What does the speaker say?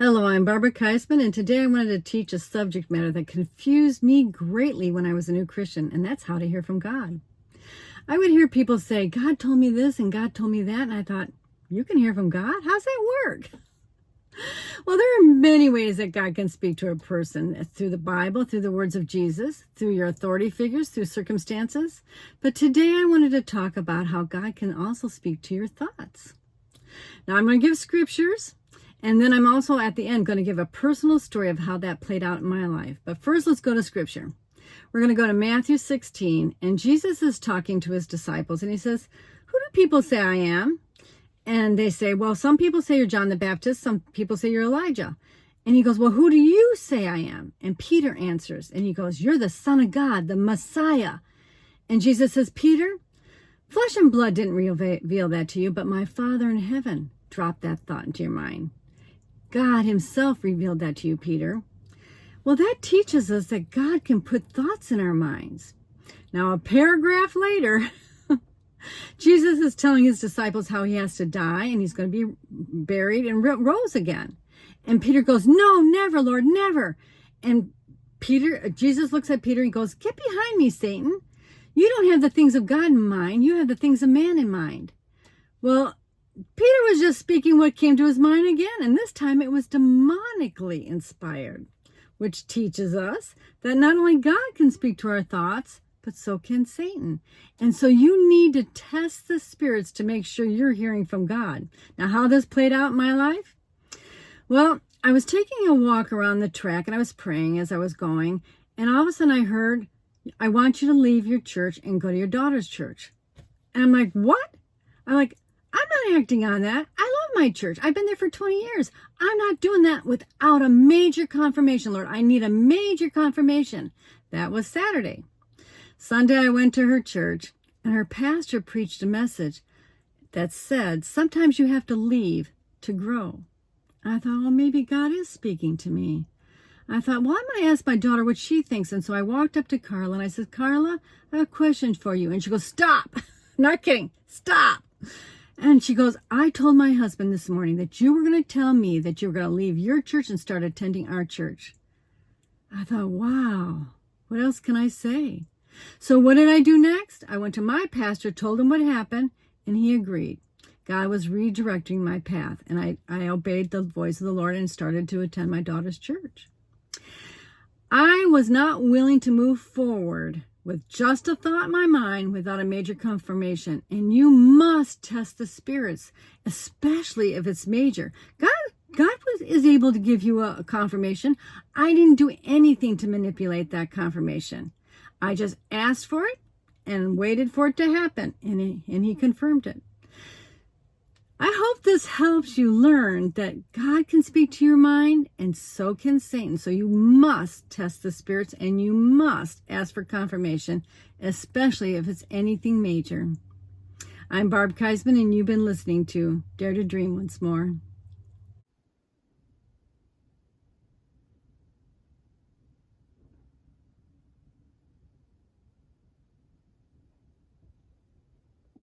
Hello, I'm Barbara Keisman, and today I wanted to teach a subject matter that confused me greatly when I was a new Christian, and that's how to hear from God. I would hear people say, God told me this and God told me that, and I thought, you can hear from God? How's that work? Well, there are many ways that God can speak to a person, through the Bible, through the words of Jesus, through your authority figures, through circumstances. But today I wanted to talk about how God can also speak to your thoughts. Now, I'm going to give scriptures. And then I'm also at the end going to give a personal story of how that played out in my life. But first, let's go to scripture. We're going to go to Matthew 16, and Jesus is talking to his disciples, and he says, who do people say I am? And they say, well, some people say you're John the Baptist. Some people say you're Elijah. And he goes, well, who do you say I am? And Peter answers, and he goes, you're the Son of God, the Messiah. And Jesus says, Peter, flesh and blood didn't reveal that to you, but my Father in heaven dropped that thought into your mind. God himself revealed that to you, Peter. Well, that teaches us that God can put thoughts in our minds. Now, a paragraph later, Jesus is telling his disciples how he has to die and he's going to be buried and rose again. And Peter goes, no, never, Lord, never. And Jesus looks at Peter and goes, get behind me, Satan. You don't have the things of God in mind. You have the things of man in mind. Well, Peter was just speaking what came to his mind again, and this time it was demonically inspired, which teaches us that not only God can speak to our thoughts, but so can Satan. And so you need to test the spirits to make sure you're hearing from God. Now, how this played out in my life? Well, I was taking a walk around the track, and I was praying as I was going, and all of a sudden I heard, I want you to leave your church and go to your daughter's church. And I'm like, what? I'm not acting on that. I love my church. I've been there for 20 years. I'm not doing that without a major confirmation, Lord. I need a major confirmation. That was Saturday. Sunday, I went to her church, and her pastor preached a message that said, sometimes you have to leave to grow. I thought, well, maybe God is speaking to me. I thought, well, I'm going to ask my daughter what she thinks. And so I walked up to Carla, and I said, Carla, I have a question for you. And she goes, stop. Not kidding. Stop. And she goes, I told my husband this morning that you were going to tell me that you were going to leave your church and start attending our church. I thought, wow, what else can I say? So what did I do next? I went to my pastor, told him what happened, and he agreed. God was redirecting my path, and I obeyed the voice of the Lord and started to attend my daughter's church. I was not willing to move forward with just a thought in my mind without a major confirmation. And you must test the spirits, especially if it's major. God is able to give you a confirmation. I didn't do anything to manipulate that confirmation. I just asked for it and waited for it to happen, and he confirmed it. I hope this helps you learn that God can speak to your mind, and so can Satan. So you must test the spirits, and you must ask for confirmation, especially if it's anything major. I'm Barb Keisman, and you've been listening to Dare to Dream Once More.